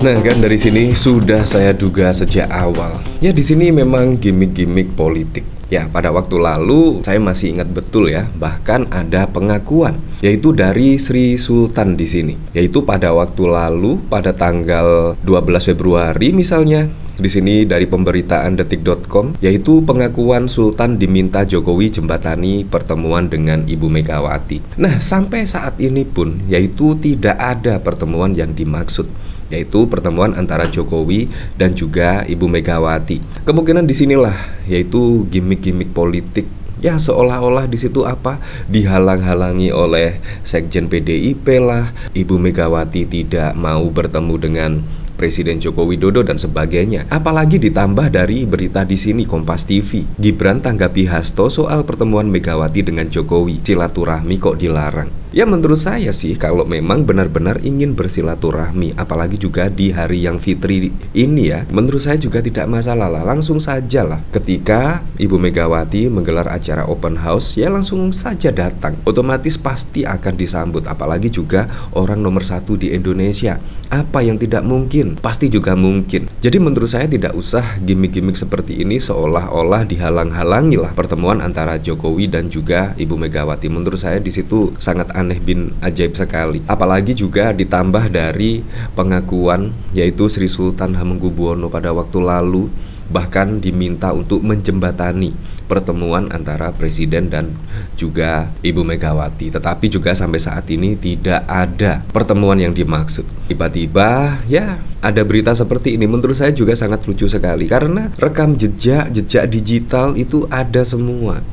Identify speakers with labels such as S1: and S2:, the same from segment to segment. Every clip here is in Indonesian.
S1: Nah kan dari sini sudah saya duga sejak awal. Ya di sini memang gimmick-gimmick politik. Ya pada waktu lalu saya masih ingat betul ya, bahkan ada pengakuan yaitu dari Sri Sultan di sini. Yaitu pada waktu lalu pada tanggal 12 Februari misalnya. Di sini dari pemberitaan detik.com, yaitu pengakuan Sultan diminta Jokowi jembatani pertemuan dengan Ibu Megawati. Nah, sampai saat ini pun yaitu tidak ada pertemuan yang dimaksud, yaitu pertemuan antara Jokowi dan juga Ibu Megawati. Kemungkinan disinilah yaitu gimmick-gimmick politik. Ya seolah-olah di situ apa dihalang-halangi oleh Sekjen PDIP lah, Ibu Megawati tidak mau bertemu dengan Presiden Joko Widodo dan sebagainya. Apalagi ditambah dari berita di sini Kompas TV. Gibran tanggapi Hasto soal pertemuan Megawati dengan Jokowi. Silaturahmi kok dilarang. Ya menurut saya sih kalau memang benar-benar ingin bersilaturahmi, apalagi juga di hari yang fitri ini ya, menurut saya juga tidak masalah lah, langsung saja lah. Ketika Ibu Megawati menggelar acara open house, ya langsung saja datang. Otomatis pasti akan disambut, apalagi juga orang nomor 1 di Indonesia. Apa yang tidak mungkin? Pasti juga mungkin. Jadi menurut saya tidak usah gimmick-gimmick seperti ini seolah-olah dihalang-halangi lah pertemuan antara Jokowi dan juga Ibu Megawati. Menurut saya di situ sangat aneh bin ajaib sekali. Apalagi juga ditambah dari pengakuan yaitu Sri Sultan Hamengkubuwono pada waktu lalu bahkan diminta untuk menjembatani pertemuan antara Presiden dan juga Ibu Megawati. Tetapi juga sampai saat ini tidak ada pertemuan yang dimaksud. Tiba-tiba ya ada berita seperti ini, menurut saya juga sangat lucu sekali karena rekam jejak digital itu ada semua.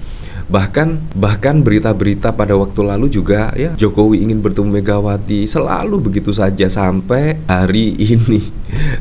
S1: Bahkan berita-berita pada waktu lalu juga ya Jokowi ingin bertemu Megawati, selalu begitu saja sampai hari ini,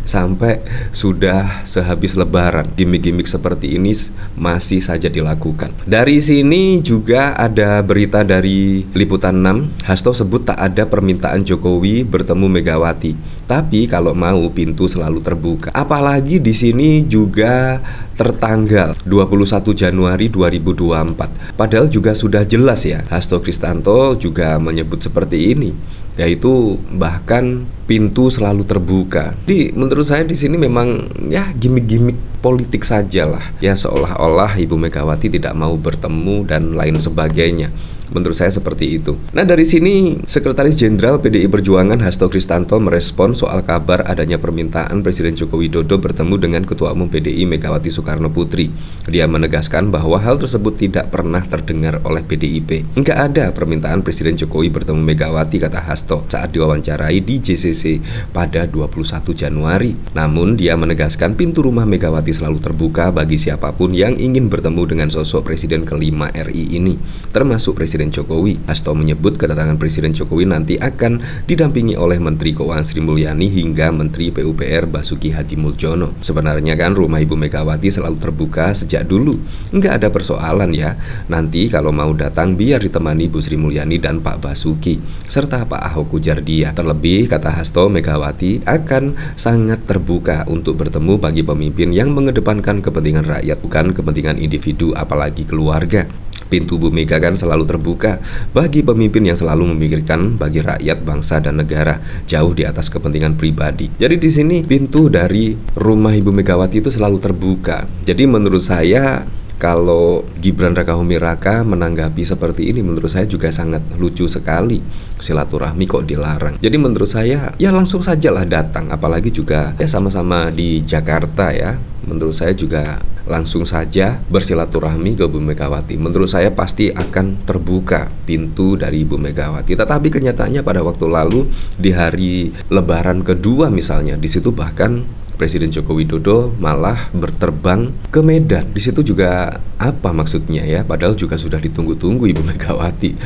S1: sampai sudah sehabis lebaran gimmick-gimmick seperti ini masih saja dilakukan. Dari sini juga ada berita dari Liputan 6, Hasto sebut tak ada permintaan Jokowi bertemu Megawati, tapi kalau mau pintu selalu terbuka. Apalagi di sini juga tertanggal 21 Januari 2024. Padahal juga sudah jelas ya, Hasto Kristanto juga menyebut seperti ini, yaitu bahkan pintu selalu terbuka. Jadi menurut saya di sini memang ya gimmick-gimmick politik saja lah. Ya seolah-olah Ibu Megawati tidak mau bertemu dan lain sebagainya. Menurut saya seperti itu. Nah dari sini Sekretaris Jenderal PDI Perjuangan Hasto Kristanto merespon soal kabar adanya permintaan Presiden Joko Widodo bertemu dengan Ketua Umum PDI Megawati Soekarno Putri. Dia menegaskan bahwa hal tersebut tidak pernah terdengar oleh PDIP. Enggak ada permintaan Presiden Jokowi bertemu Megawati, kata Hasto saat diwawancarai di JCC pada 21 Januari. Namun dia menegaskan pintu rumah Megawati selalu terbuka bagi siapapun yang ingin bertemu dengan sosok Presiden kelima RI ini, termasuk Presiden Jokowi. Hasto menyebut kedatangan Presiden Jokowi nanti akan didampingi oleh Menteri Keuangan Sri Mulyani hingga Menteri PUPR Basuki Hadi Muljono. Sebenarnya kan rumah Ibu Megawati selalu terbuka sejak dulu, nggak ada persoalan ya. Nanti kalau mau datang biar ditemani Bu Sri Mulyani dan Pak Basuki serta Pak Ahok, ujar dia. Terlebih kata Hasto, Megawati akan sangat terbuka untuk bertemu bagi pemimpin yang mengedepankan kepentingan rakyat bukan kepentingan individu apalagi keluarga. Pintu Bu Mega kan selalu terbuka bagi pemimpin yang selalu memikirkan bagi rakyat, bangsa dan negara, jauh di atas kepentingan pribadi. Jadi di sini pintu dari rumah Ibu Megawati itu selalu terbuka. Jadi menurut saya kalau Gibran Rakabuming Raka menanggapi seperti ini menurut saya juga sangat lucu sekali. Silaturahmi kok dilarang. Jadi menurut saya ya langsung sajalah datang, apalagi juga ya sama-sama di Jakarta ya. Menurut saya juga langsung saja bersilaturahmi ke Ibu Megawati. Menurut saya pasti akan terbuka pintu dari Ibu Megawati. Tetapi kenyataannya pada waktu lalu di hari Lebaran kedua misalnya, di situ bahkan Presiden Joko Widodo malah berterbang ke Medan. Di situ juga apa maksudnya ya? Padahal juga sudah ditunggu-tunggu Ibu Megawati.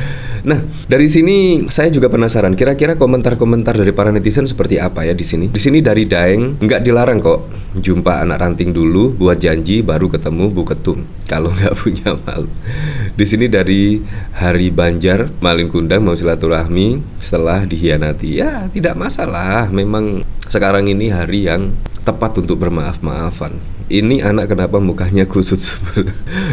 S1: Nah, dari sini saya juga penasaran. Kira-kira komentar-komentar dari para netizen seperti apa ya di sini? Di sini dari Daeng, nggak dilarang kok jumpa anak ranting dulu, buat janji baru ketemu Bu Ketum. Kalau nggak punya malu. Di sini dari Hari Banjar, Malin Kundang mau silaturahmi setelah dihianati. Ya, tidak masalah. Memang sekarang ini hari yang tepat untuk bermaaf-maafan. ini anak kenapa mukanya kusut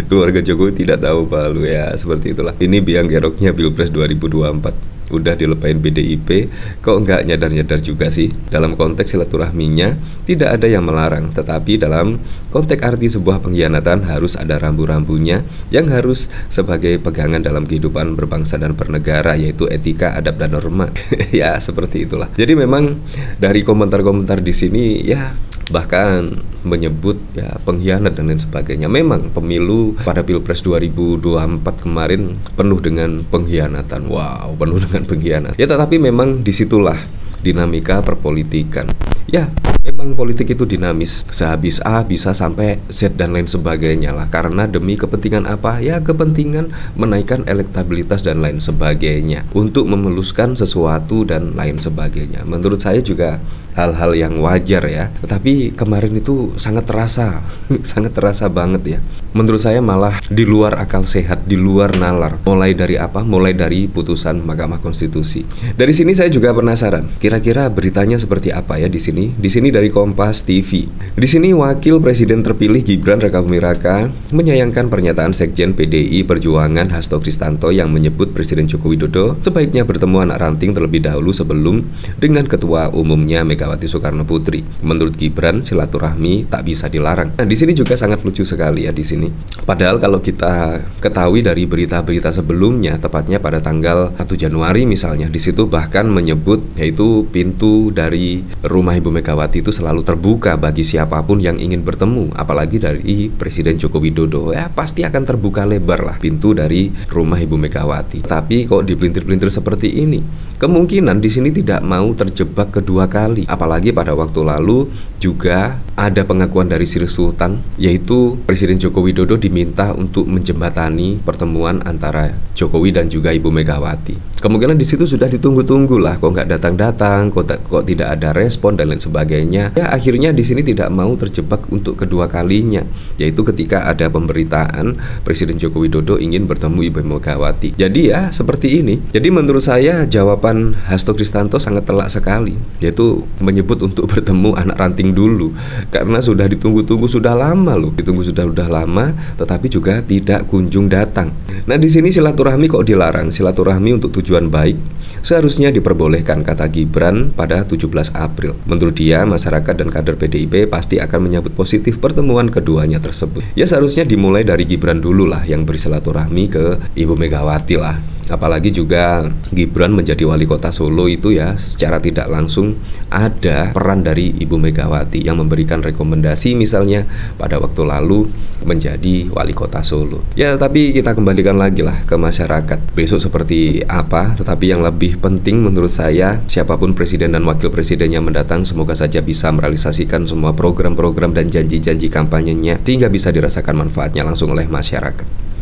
S1: keluarga Jokowi tidak tahu palu ya, seperti itulah. Ini biang keroknya Pilpres 2024. Udah dilepain PDIP, kok nggak nyadar-nyadar juga sih. Dalam konteks silaturahminya tidak ada yang melarang, tetapi dalam konteks arti sebuah pengkhianatan harus ada rambu-rambunya yang harus sebagai pegangan dalam kehidupan berbangsa dan bernegara, yaitu etika, adab, dan norma. Ya seperti itulah. Jadi memang dari komentar-komentar di sini ya bahkan menyebut ya pengkhianat dan lain sebagainya. Memang pemilu pada Pilpres 2024 kemarin penuh dengan pengkhianatan. Wow, penuh dengan pengkhianat. Ya tetapi memang disitulah dinamika perpolitikan. Ya, memang politik itu dinamis. Sehabis A bisa sampai Z dan lain sebagainya lah. Karena demi kepentingan apa? Ya kepentingan menaikkan elektabilitas dan lain sebagainya. Untuk memuluskan sesuatu dan lain sebagainya. Menurut saya juga hal-hal yang wajar ya. Tetapi kemarin itu sangat terasa sangat terasa banget ya. Menurut saya malah di luar akal sehat, di luar nalar. Mulai dari apa? Mulai dari putusan Mahkamah Konstitusi. Dari sini saya juga penasaran, kira-kira beritanya seperti apa ya di sini? Di sini dari Kompas TV. Di sini Wakil Presiden terpilih Gibran Rakabuming Raka menyayangkan pernyataan Sekjen PDI Perjuangan Hasto Kristanto yang menyebut Presiden Joko Widodo sebaiknya bertemu anak ranting terlebih dahulu sebelum dengan Ketua Umumnya Megawati Soekarno Putri. Menurut Gibran, silaturahmi tak bisa dilarang. Nah, di sini juga sangat lucu sekali ya di sini. Padahal kalau kita ketahui dari berita-berita sebelumnya, tepatnya pada tanggal 1 Januari misalnya, di situ bahkan menyebut yaitu pintu dari rumah Ibu Megawati itu selalu terbuka bagi siapapun yang ingin bertemu, apalagi dari Presiden Joko Widodo. Ya pasti akan terbuka lebar lah pintu dari rumah Ibu Megawati. Tapi kok dipelintir-pelintir seperti ini, kemungkinan di sini tidak mau terjebak kedua kali. Apalagi pada waktu lalu juga ada pengakuan dari Sri Sultan, yaitu Presiden Joko Widodo diminta untuk menjembatani pertemuan antara Jokowi dan juga Ibu Megawati. Kemungkinan di situ sudah ditunggu-tunggu lah, kok nggak datang-datang, kok tidak ada respon dan lain sebagainya. Ya akhirnya di sini tidak mau terjebak untuk kedua kalinya, yaitu ketika ada pemberitaan Presiden Joko Widodo ingin bertemu Ibu Megawati. Jadi ya seperti ini. Jadi menurut saya jawaban Hasto Kristanto sangat telak sekali, yaitu menyebut untuk bertemu anak ranting dulu, karena sudah ditunggu-tunggu sudah lama loh, sudah lama, tetapi juga tidak kunjung datang. Nah di sini silaturahmi kok dilarang? Silaturahmi untuk tujuan baik seharusnya diperbolehkan, kata Gibran pada 17 April. Menurut dia, masyarakat dan kader PDIP pasti akan menyambut positif pertemuan keduanya tersebut. Ya seharusnya dimulai dari Gibran dulu lah yang bersilaturahmi ke Ibu Megawati lah. Apalagi juga Gibran menjadi wali kota Solo itu ya secara tidak langsung ada peran dari Ibu Megawati yang memberikan rekomendasi misalnya pada waktu lalu menjadi wali kota Solo. Ya tapi kita kembalikan lagi lah ke masyarakat besok seperti apa. Tetapi yang lebih penting menurut saya, siapapun presiden dan wakil presidennya mendatang, semoga saja bisa merealisasikan semua program-program dan janji-janji kampanyenya sehingga bisa dirasakan manfaatnya langsung oleh masyarakat.